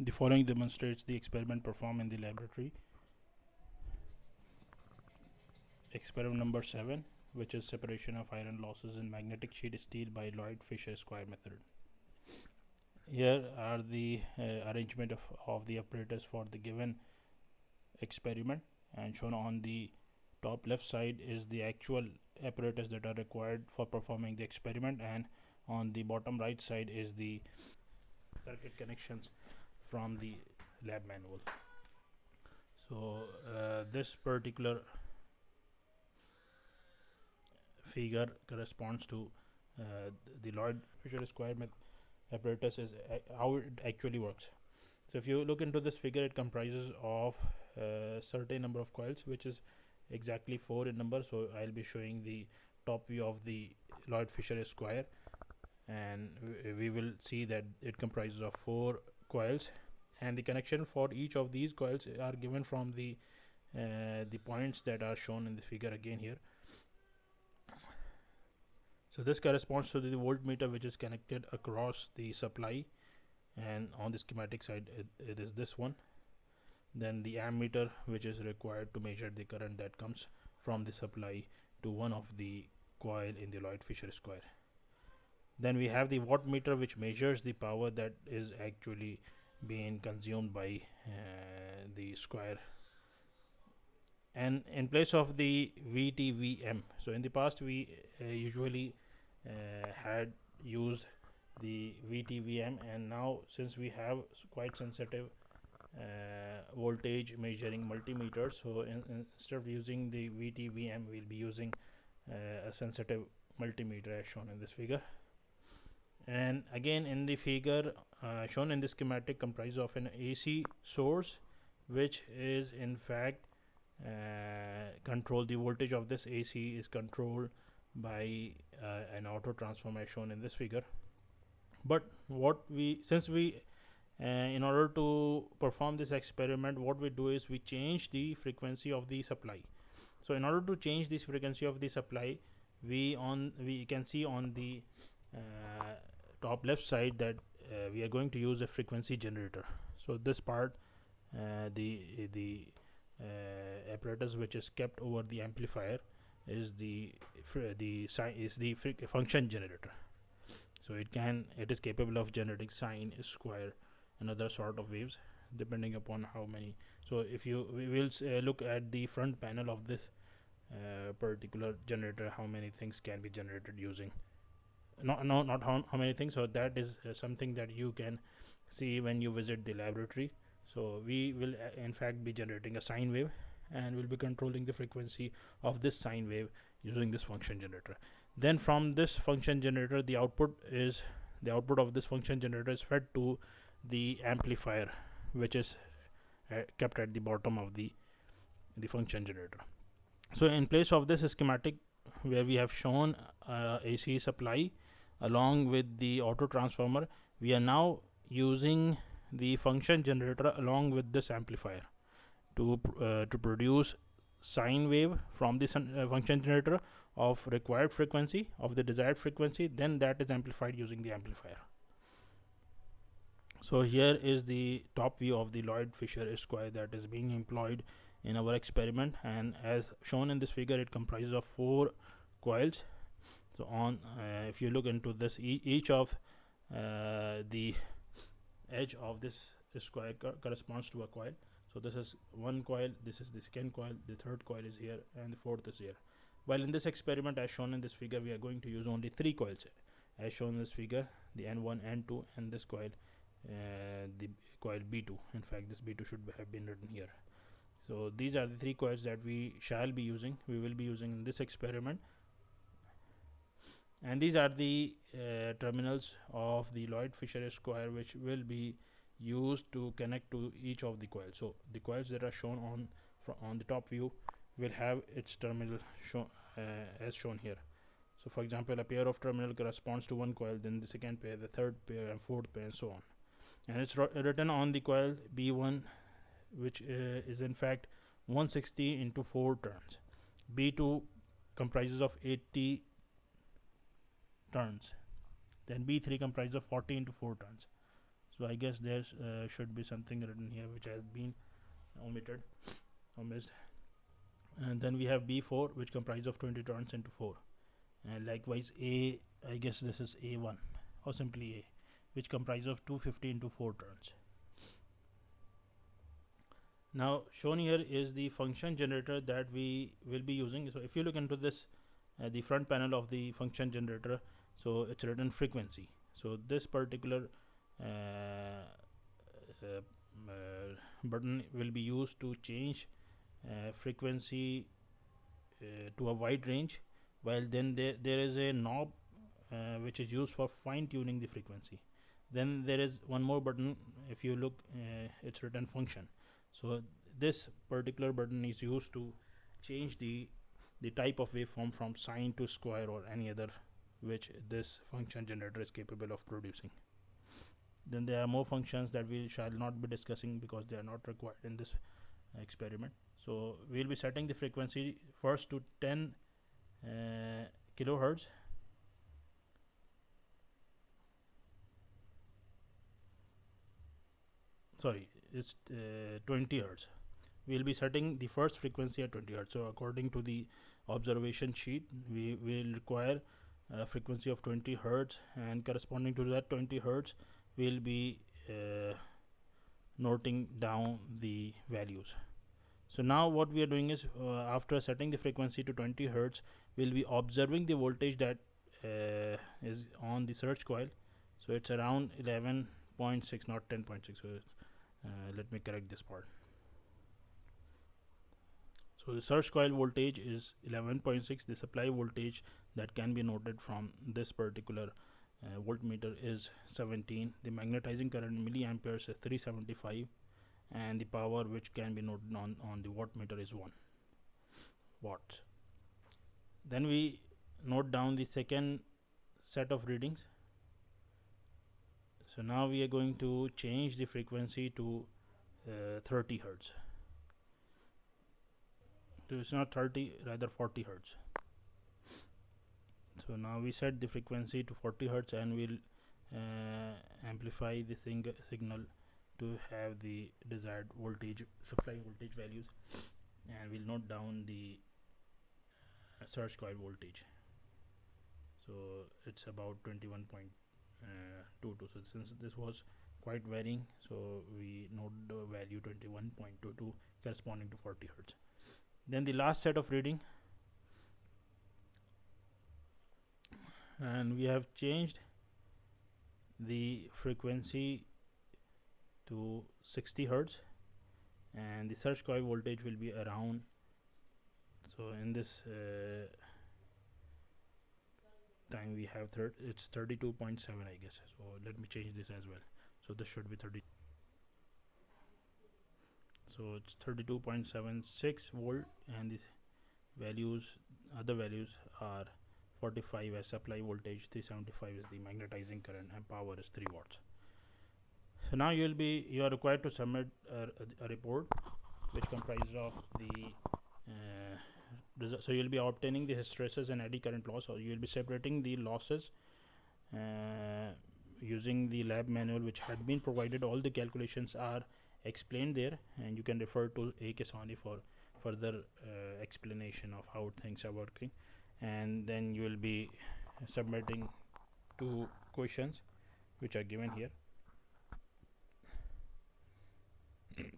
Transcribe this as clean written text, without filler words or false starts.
The following demonstrates the experiment performed in the laboratory. Experiment number 7, which is separation of iron losses in magnetic sheet steel by Lloyd Fisher-Square method. Here are the arrangement of the apparatus for the given experiment, and shown on the top left side is the actual apparatus that are required for performing the experiment, and on the bottom right side is the circuit connections from the lab manual. So this particular figure corresponds to the Lloyd Fisher Square apparatus is how it actually works. So if you look into this figure, it comprises of a certain number of coils, which is exactly 4 in number. So I'll be showing the top view of the Lloyd Fisher Square, and we will see that it comprises of 4 coils, and the connection for each of these coils are given from the points that are shown in the figure again here. So this corresponds to the voltmeter, which is connected across the supply, and on the schematic side it is this one. Then the ammeter, which is required to measure the current that comes from the supply to one of the coil in the Lloyd Fisher Square. Then we have the wattmeter, which measures the power that is actually being consumed by the square. And in place of the VTVM, so in the past we usually had used the VTVM, and now since we have quite sensitive voltage measuring multimeters, so instead of using the VTVM, we'll be using a sensitive multimeter as shown in this figure. And again, in the figure shown in the schematic, comprises of an AC source, which is in fact control the voltage of this AC is controlled by an auto transformer as shown in this figure. But in order to perform this experiment, what we do is we change the frequency of the supply. So in order to change this frequency of the supply, we can see on the top left side that we are going to use a frequency generator. So this part, the apparatus which is kept over the amplifier, is the function generator. So it is capable of generating sine, square, and other sort of waves depending upon how many. So if we will look at the front panel of this particular generator, how many things can be generated using, not how many things. So that is something that you can see when you visit the laboratory. So we will in fact be generating a sine wave, and we'll be controlling the frequency of this sine wave using this function generator. Then from this function generator, the output of this function generator is fed to the amplifier, which is kept at the bottom of the function generator. So in place of this schematic, where we have shown AC supply along with the auto transformer, we are now using the function generator along with this amplifier to produce sine wave from this function generator of required frequency, of the desired frequency. Then that is amplified using the amplifier. So here is the top view of the Lloyd Fisher Square that is being employed in our experiment, and as shown in this figure, it comprises of 4 coils. So on if you look into this, each of the edge of this square corresponds to a coil. So this is one coil, this is the second coil, the third coil is here, and the fourth is here. While in this experiment, as shown in this figure, we are going to use only 3 coils as shown in this figure, the N1, N2, and this coil, the coil B2. In fact, this B2 should have been written here. So these are the 3 coils that we will be using in this experiment, and these are the terminals of the Lloyd Fisher Square, which will be used to connect to each of the coils. So the coils that are shown on the top view will have its terminal as shown here. So for example, a pair of terminal corresponds to one coil, then the second pair, the third pair, and fourth pair, and so on. And it's written on the coil B1, which is in fact 160 into 4 turns. B2 comprises of 80 turns. Then B3 comprises of 40 into 4 turns. So I guess there should be something written here which has been omitted or missed. And then we have B4, which comprises of 20 turns into 4. And likewise A, I guess this is A1 or simply A, which comprises of 250 into 4 turns. Now shown here is the function generator that we will be using. So if you look into this, the front panel of the function generator, so it's written frequency. So this particular button will be used to change frequency to a wide range, while then there is a knob which is used for fine tuning the frequency. Then there is one more button. If you look, it's written function. So this particular button is used to change the type of waveform from sine to square or any other which this function generator is capable of producing. Then there are more functions that we shall not be discussing because they are not required in this experiment. So we'll be setting the frequency first to 10 kilohertz. Sorry, it's 20 hertz. We'll be setting the first frequency at 20 hertz. So according to the observation sheet, we will require a frequency of 20 hertz, and corresponding to that 20 hertz, we'll be noting down the values. So now what we are doing is, after setting the frequency to 20 hertz, we'll be observing the voltage that is on the search coil. So it's around 11.6, not 10.6. So let me correct this part. So the search coil voltage is 11.6. The supply voltage that can be noted from this particular voltmeter is 17. The magnetizing current in milliamperes is 375, and the power which can be noted on the wattmeter is 1 watts. Then we note down the second set of readings. So now we are going to change the frequency to 30 hertz. So it's not 30, rather 40 hertz. So now we set the frequency to 40 hertz, and we'll amplify the signal to have the desired voltage, supply voltage values, and we'll note down the search coil voltage. So it's about 21.22. So since this was quite varying, so we note the value 21.22 corresponding to 40 hertz. Then the last set of reading, and we have changed the frequency to 60 hertz, and the search coil voltage will be around, so in this time we have it's 32.7, I guess. So let me change this as well. So this should be 30. So it's 32.76 volt, and the other values are 45 as supply voltage, 375 is the magnetizing current, and power is 3 watts. So now you are required to submit a report which comprises of the so you'll be obtaining the hysteresis and eddy current loss, or you'll be separating the losses using the lab manual which had been provided. All the calculations are explained there, and you can refer to A. Kesani for further explanation of how things are working. And then you will be submitting 2 questions which are given here.